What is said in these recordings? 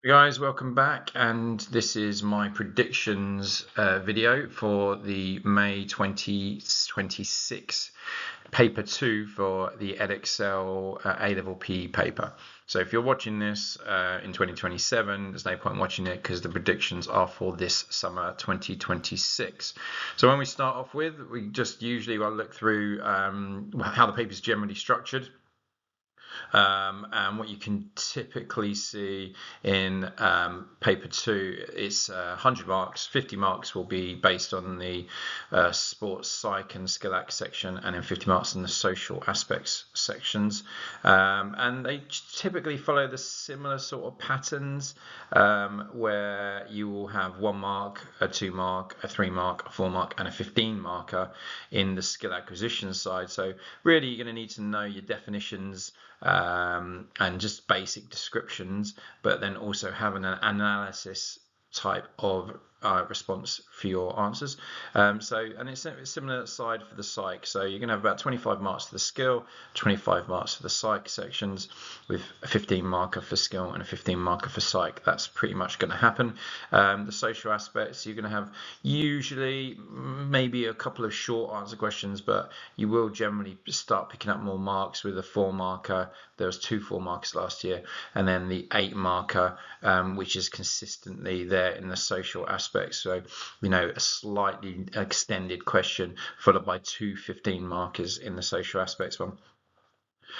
Hey guys, welcome back, and this is my predictions video for the May 2026 paper 2 for the Edexcel A-level PE paper. So if you're watching this in 2027, there's no point watching it because the predictions are for this summer 2026. So when we start off with, we just usually will look through how the paper is generally structured. And what you can typically see in paper 2, it's 100 marks. 50 marks will be based on the sports, psych and skill act section, and then 50 marks in the social aspects sections. And they typically follow the similar sort of patterns where you will have 1 mark, a 2 mark, a 3 mark, a 4 mark, and a 15 marker in the skill acquisition side. So really you're going to need to know your definitions and just basic descriptions, but then also have an analysis type of response for your answers. And it's a similar side for the psych. So you're going to have about 25 marks for the skill, 25 marks for the psych sections, with a 15 marker for skill and a 15 marker for psych. That's pretty much going to happen. The social aspects, you're going to have usually maybe a couple of short answer questions, but you will generally start picking up more marks with a 4 marker. There was 2 4 markers last year, and then the 8 marker, which is consistently there in the social aspects. So, a slightly extended question followed by 2 15 markers in the social aspects one.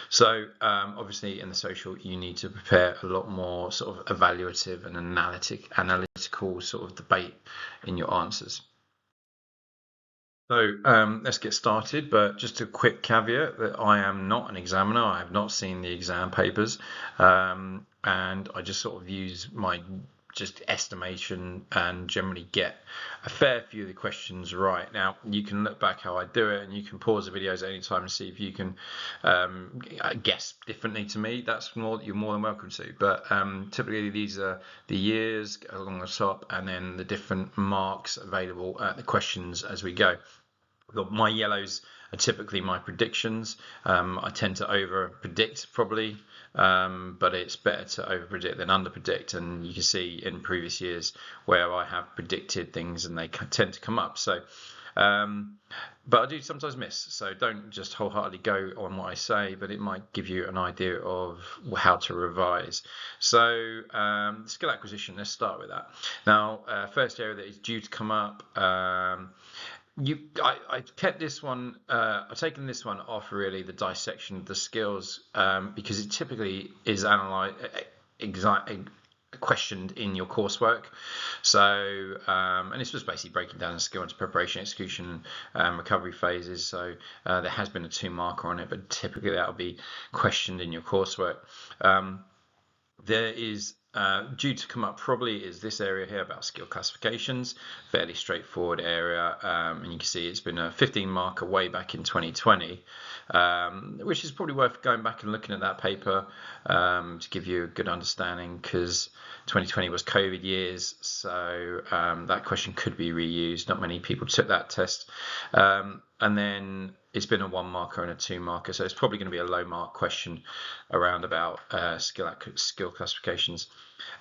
So obviously in the social you need to prepare a lot more sort of evaluative and analytical sort of debate in your answers. So let's get started, but just a quick caveat that I am not an examiner. I have not seen the exam papers, and I just sort of use my just estimation and generally get a fair few of the questions right. Now you can look back how I do it, and you can pause the videos at any time and see if you can guess differently to me. You're more than welcome to, but typically these are the years along the top and then the different marks available at the questions as we go. My yellows are typically my predictions. I tend to over predict probably, but it's better to over predict than under predict, and you can see in previous years where I have predicted things and they tend to come up. So but I do sometimes miss, so don't just wholeheartedly go on what I say, but it might give you an idea of how to revise. So skill acquisition, let's start with that. Now first area that is due to come up, I kept this one. I've taken this one off really, the dissection of the skills, because it typically is questioned in your coursework. So and this was basically breaking down the skill into preparation, execution, recovery phases. So there has been a 2 marker on it, but typically that will be questioned in your coursework. There is due to come up probably is this area here about skill classifications. Fairly straightforward area, and you can see it's been a 15 marker way back in 2020, which is probably worth going back and looking at that paper to give you a good understanding, because 2020 was COVID years, so that question could be reused. Not many people took that test. And then it's been a 1 marker and a 2 marker, so it's probably going to be a low mark question around about skill classifications.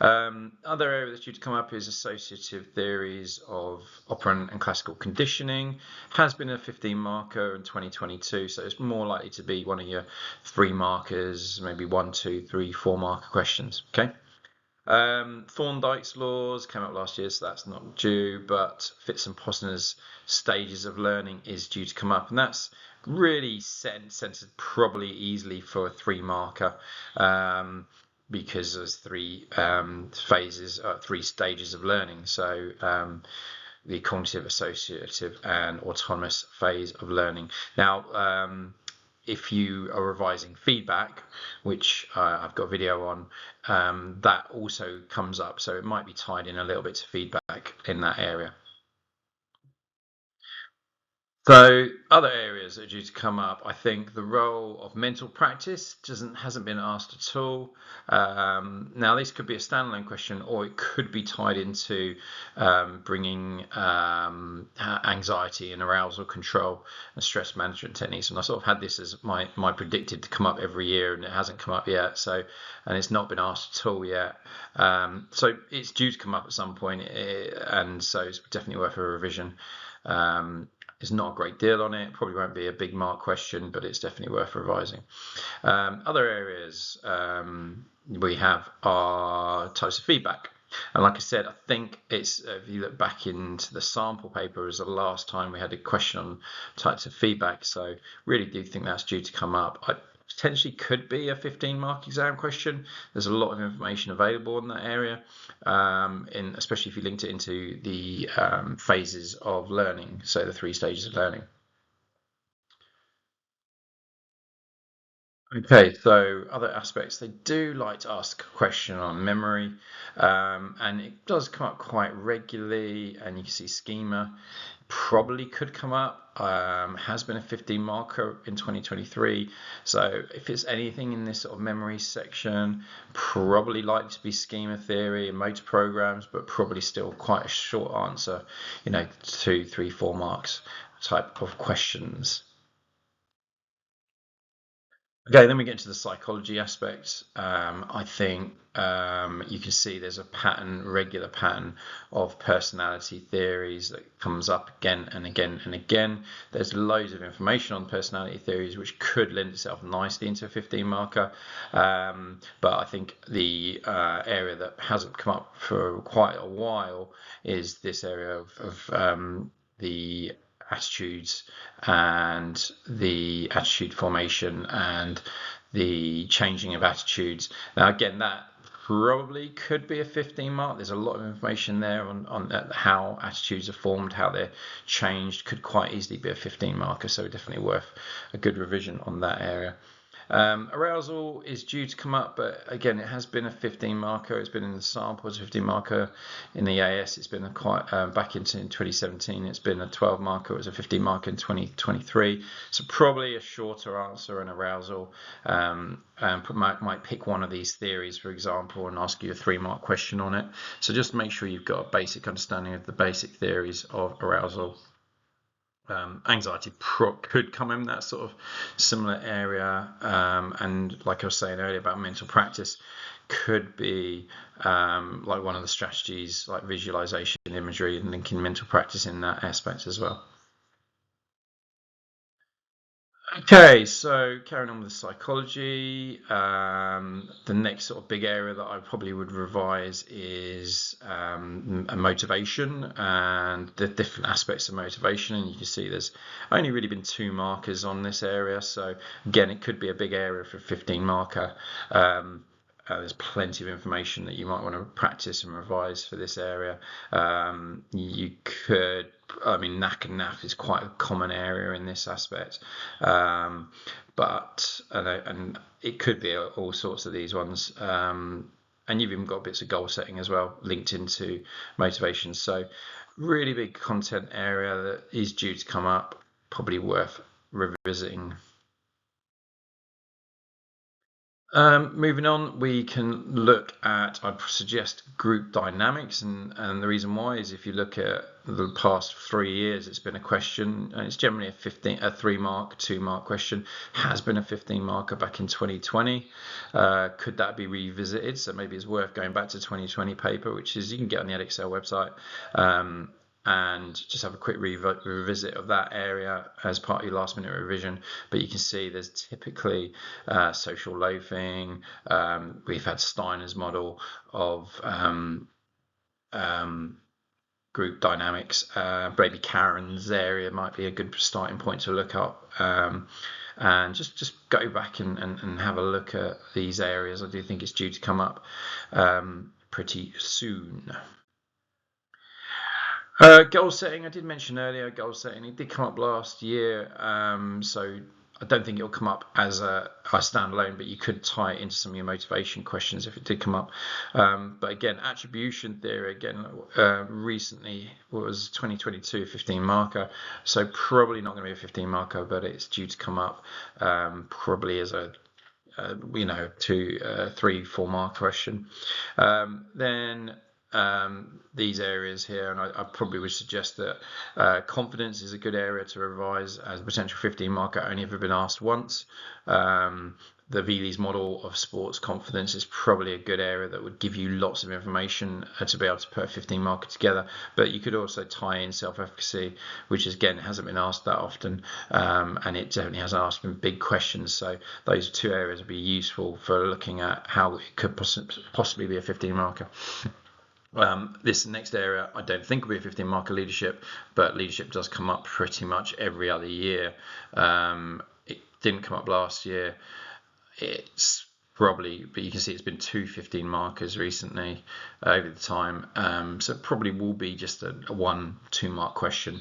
Other area that's due to come up is associative theories of operant and classical conditioning. Has been a 15 marker in 2022, so it's more likely to be one of your 3 markers, maybe 1, 2, 3, 4 marker questions. Okay. Thorndike's laws came up last year, so that's not due, but Fitz and Posner's stages of learning is due to come up, and that's really censored probably easily for a 3 marker, because there's 3 phases, 3 stages of learning. So the cognitive, associative, and autonomous phase of learning. Now if you are revising feedback, which I've got a video on, that also comes up, so it might be tied in a little bit to feedback in that area. So other areas that are due to come up, I think the role of mental practice hasn't been asked at all. Now this could be a standalone question, or it could be tied into bringing anxiety and arousal control and stress management techniques. And I sort of had this as my predicted to come up every year, and it hasn't come up yet. So, and it's not been asked at all yet. So it's due to come up at some point, and so it's definitely worth a revision. There's not a great deal on it. Probably won't be a big mark question, but it's definitely worth revising. Other areas we have are types of feedback. And like I said, I think it's, if you look back into the sample paper, as the last time we had a question on types of feedback. So really do think that's due to come up. I potentially could be a 15-mark exam question. There's a lot of information available in that area, especially if you linked it into the phases of learning, so the 3 stages of learning. Okay, so other aspects, they do like to ask a question on memory, and it does come up quite regularly, and you can see schema probably could come up, has been a 15 marker in 2023. So if it's anything in this sort of memory section, probably likely to be schema theory and motor programs, but probably still quite a short answer, 2, 3, 4 marks type of questions. Okay, then we get into the psychology aspect. I think you can see there's a pattern, regular pattern of personality theories that comes up again and again and again. There's loads of information on personality theories which could lend itself nicely into a 15 marker. But I think the area that hasn't come up for quite a while is this area of the attitudes and the attitude formation and the changing of attitudes. Now, again, that probably could be a 15 mark. There's a lot of information there on how attitudes are formed, how they're changed. Could quite easily be a 15 marker, so definitely worth a good revision on that area. Arousal is due to come up, but again, it has been a 15 marker. It's been in the sample as a 15 marker. In the AS, it's been back in 2017. It's been a 12 marker. It was a 15 marker in 2023. So probably a shorter answer on arousal. Might pick one of these theories, for example, and ask you a 3-mark question on it. So just make sure you've got a basic understanding of the basic theories of arousal. Anxiety could come in that sort of similar area, and like I was saying earlier about mental practice, could be like one of the strategies like visualization, imagery, and linking mental practice in that aspect as well. Okay, so carrying on with the psychology, the next sort of big area that I probably would revise is motivation and the different aspects of motivation. And you can see there's only really been 2 markers on this area. So again, it could be a big area for a 15 marker. There's plenty of information that you might want to practice and revise for this area. You could, NAC and NAF is quite a common area in this aspect, but and it could be all sorts of these ones. And you've even got bits of goal setting as well linked into motivation. So really big content area that is due to come up, probably worth revisiting. Moving on, we can look at, I'd suggest, group dynamics, and the reason why is if you look at the past 3 years, it's been a question, and it's generally a 3-mark, 2-mark question. Has been a 15 marker back in 2020. Could that be revisited? So maybe it's worth going back to 2020 paper, which is you can get on the Edexcel website. And just have a quick revisit of that area as part of your last minute revision. But you can see there's typically social loafing. We've had Steiner's model of group dynamics. Maybe Karen's area might be a good starting point to look up. And just go back and have a look at these areas. I do think it's due to come up pretty soon. Goal setting, I did mention earlier, goal setting, it did come up last year, so I don't think it'll come up as a standalone, but you could tie it into some of your motivation questions if it did come up. But again, attribution theory, again, recently was 2022 15 marker, so probably not going to be a 15 marker, but it's due to come up probably as a 2, 3, 4 mark question. Then these areas here, and I probably would suggest that confidence is a good area to revise as a potential 15 marker, only ever been asked once. The Veely's model of sports confidence is probably a good area that would give you lots of information to be able to put a 15 marker together. But you could also tie in self-efficacy, which again hasn't been asked that often, and it definitely hasn't asked in big questions. So those 2 areas would be useful for looking at how it could possibly be a 15 marker. This next area I don't think will be a 15 marker, leadership, but leadership does come up pretty much every other year. It didn't come up last year. It's probably, but you can see it's been 2 15 markers recently over the time, so it probably will be just a 1-2 mark question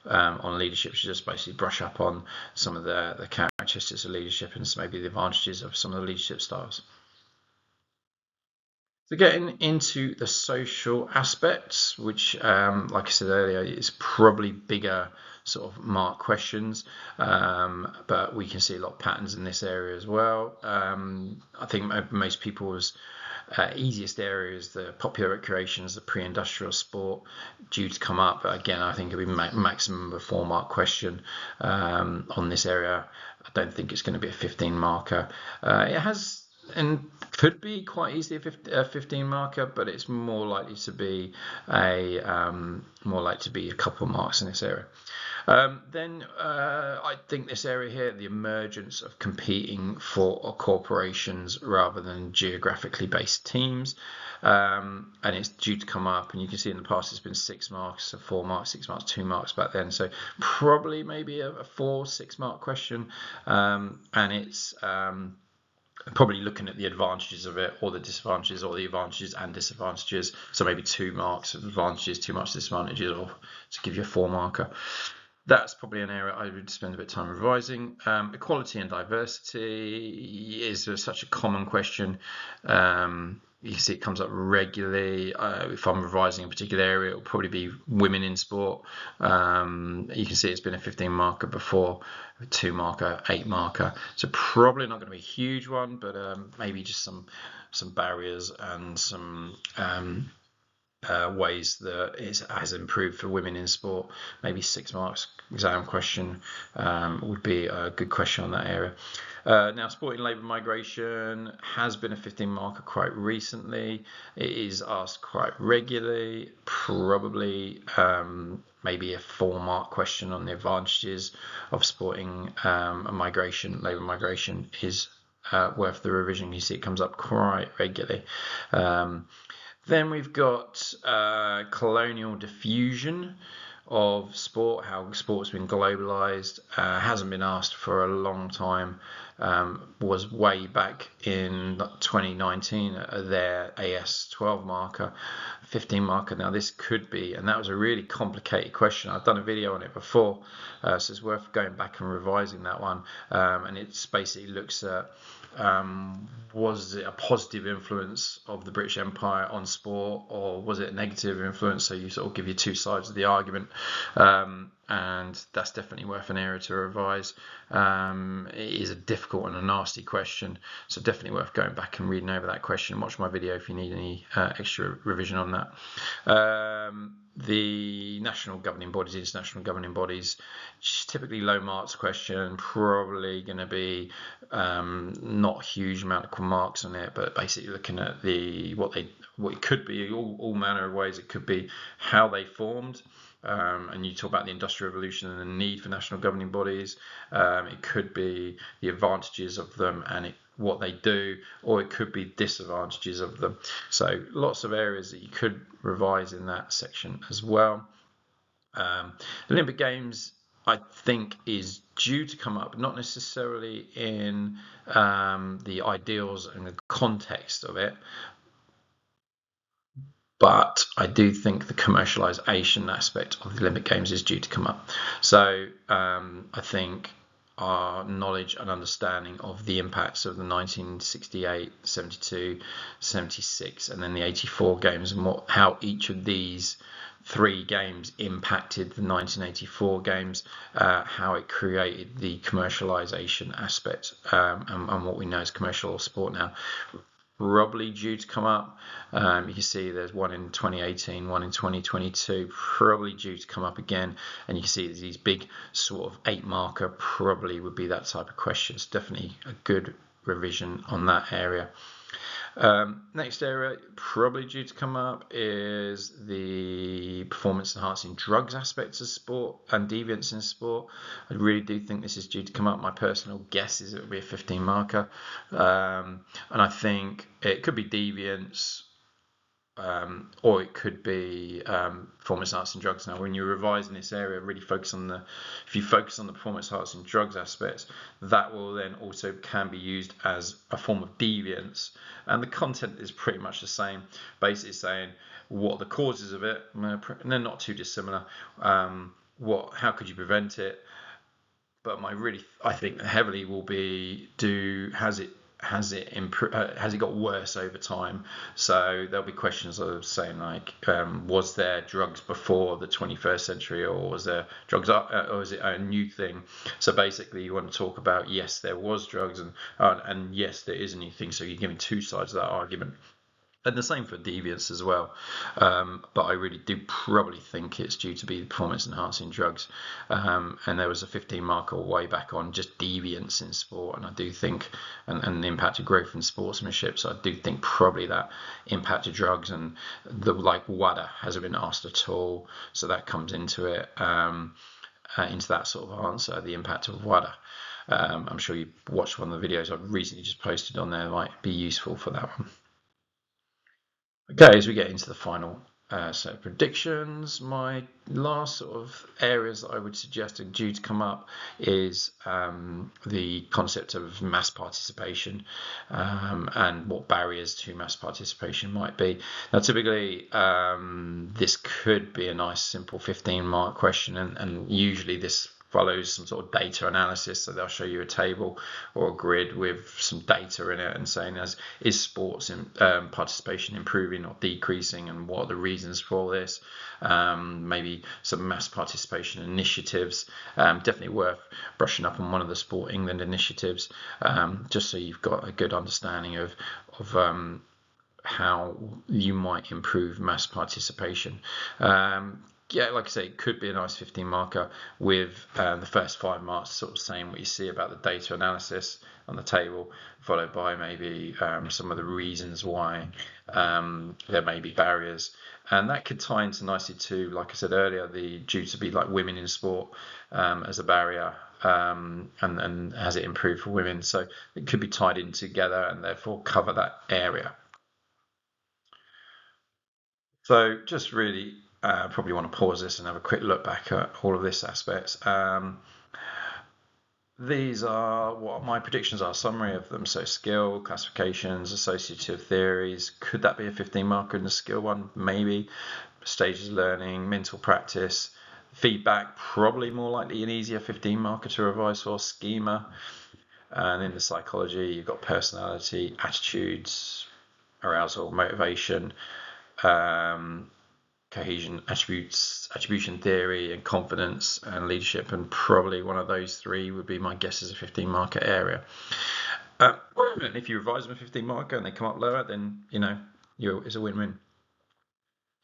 on leadership. So just basically brush up on some of the characteristics of leadership and maybe the advantages of some of the leadership styles. So getting into the social aspects, which, like I said earlier, is probably bigger sort of mark questions, but we can see a lot of patterns in this area as well. I think most people's easiest area is the popular recreations, the pre-industrial sport, due to come up. But again, I think it'll be maximum of a 4 mark question on this area. I don't think it's going to be a 15 marker. It has and could be quite easily a 15 marker, but it's more likely to be a couple of marks in this area. Then I think this area here, the emergence of competing for corporations rather than geographically based teams, and it's due to come up, and you can see in the past it's been 6 marks, 4 marks, 6 marks, 2 marks back then, so probably maybe a 4-6 mark question, and it's probably looking at the advantages of it or the disadvantages, or the advantages and disadvantages, so maybe 2 marks of advantages, 2 marks disadvantages, or to give you a 4 marker. That's probably an area I would spend a bit of time revising. Equality and diversity is such a common question. You can see it comes up regularly. If I'm revising a particular area, it'll probably be women in sport. You can see it's been a 15 marker before, a 2 marker, 8 marker. So probably not going to be a huge one, but maybe just some barriers and some ways that it has improved for women in sport. Maybe 6 marks exam question would be a good question on that area. Now, sporting labour migration has been a 15 marker quite recently. It is asked quite regularly. Probably maybe a 4 mark question on the advantages of sporting migration, labour migration is worth the revision. You see it comes up quite regularly. Then we've got colonial diffusion of sport, how sport's been globalized, hasn't been asked for a long time, was way back in 2019 their AS 12 marker, 15 marker. Now this could be, and that was a really complicated question. I've done a video on it before, so it's worth going back and revising that one, and it basically looks at was it a positive influence of the British Empire on sport, or was it a negative influence? So you sort of give you 2 sides of the argument, and that's definitely worth an area to revise. It is a difficult and a nasty question, so definitely worth going back and reading over that question. Watch my video if you need any extra revision on that. The national governing bodies, international governing bodies, typically low marks question, probably going to be not a huge amount of marks on it, but basically looking at what it could be, all manner of ways it could be, how they formed. And you talk about the Industrial Revolution and the need for national governing bodies. It could be the advantages of them and what they do, or it could be disadvantages of them. So lots of areas that you could revise in that section as well. The Olympic Games, I think, is due to come up, not necessarily in the ideals and the context of it, but I do think the commercialization aspect of the Olympic Games is due to come up. So I think our knowledge and understanding of the impacts of the 1968, 72, 76, and then the 84 games, and how each of these 3 games impacted the 1984 games, how it created the commercialization aspect, and what we know as commercial sport now. Probably due to come up. You can see there's one in 2018, one in 2022, probably due to come up again. And you can see these big sort of 8 marker probably would be that type of question. It's definitely a good revision on that area. Next area probably due to come up is the performance enhancing drugs aspects of sport and deviance in sport. I really do think this is due to come up. My personal guess is it will be a 15 marker, and I think it could be deviance, or it could be performance enhancing drugs. Now, when you're revising this area, really focus on if you focus on the performance enhancing drugs aspects, that will then also can be used as a form of deviance, and the content is pretty much the same, basically saying what are the causes of it, and they're not too dissimilar. How could you prevent it? But I think heavily will be has it got worse over time? So there'll be questions of saying like, was there drugs before the 21st century, or was there drugs or is it a new thing? So basically you want to talk about, yes, there was drugs, and yes, there is a new thing. So you're giving 2 sides of that argument. And the same for deviance as well, but I really do probably think it's due to be performance enhancing drugs, and there was a 15 marker way back on just deviance in sport, and I do think and the impact of growth in sportsmanship, so I do think probably that impact of drugs, and like WADA hasn't been asked at all, so that comes into it, into that sort of answer, the impact of WADA. I'm sure you watched one of the videos I've recently just posted on there, might be useful for that one. Okay, as we get into the final set of predictions, my last sort of areas that I would suggest are due to come up is the concept of mass participation, and what barriers to mass participation might be. Now, typically, this could be a nice simple 15 mark question, and usually this follows some sort of data analysis, so they'll show you a table or a grid with some data in it and saying, is sports participation improving or decreasing, and what are the reasons for this? Maybe some mass participation initiatives, definitely worth brushing up on one of the Sport England initiatives, just so you've got a good understanding of how you might improve mass participation. Yeah, like I say, it could be a nice 15 marker with the first 5 marks sort of saying what you see about the data analysis on the table, followed by maybe some of the reasons why there may be barriers. And that could tie into nicely to, like I said earlier, due to be like women in sport as a barrier, and has it improved for women? So it could be tied in together and therefore cover that area. So just really probably want to pause this and have a quick look back at all of this aspects. These are what my predictions are, summary of them. So skill, classifications, associative theories. Could that be a 15 marker in the skill one? Maybe. Stages of learning, mental practice, feedback, probably more likely an easier 15 marker to revise for. Schema. And in the psychology, you've got personality, attitudes, arousal, motivation, cohesion, attribution theory, and confidence and leadership, and probably one of those 3 would be my guess as a 15 marker area. And if you revise them a 15 marker and they come up lower, then it's a win-win.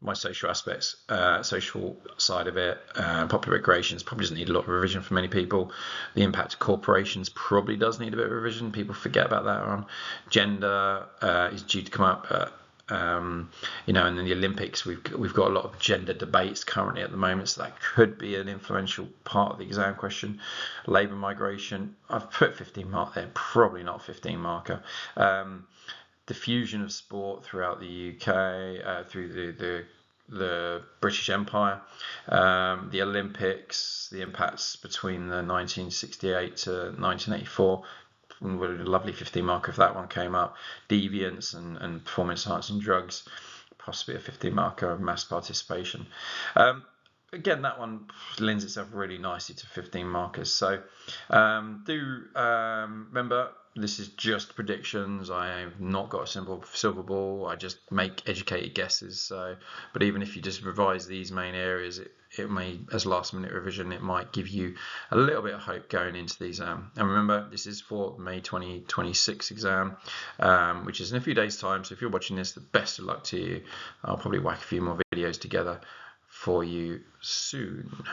My social aspects, social side of it, popular recreations probably doesn't need a lot of revision for many people. The impact of corporations probably does need a bit of revision. People forget about that one. Gender is due to come up. And then the Olympics, we've got a lot of gender debates currently at the moment, so that could be an influential part of the exam question. Labour migration, I've put 15 mark there, probably not 15 marker. Diffusion of sport throughout the UK, through the British Empire, the Olympics, the impacts between the 1968 to 1984. A lovely 15 marker if that one came up. Deviance and performance enhancing drugs, possibly a 15 marker of mass participation. again, that one lends itself really nicely to 15 markers. So remember, this is just predictions. I have not got a simple silver ball. I just make educated guesses. So, but even if you just revise these main areas, it may, as last minute revision, it might give you a little bit of hope going into the exam. And remember, this is for May 2026 exam, which is in a few days' time. So if you're watching this, the best of luck to you. I'll probably whack a few more videos together for you soon.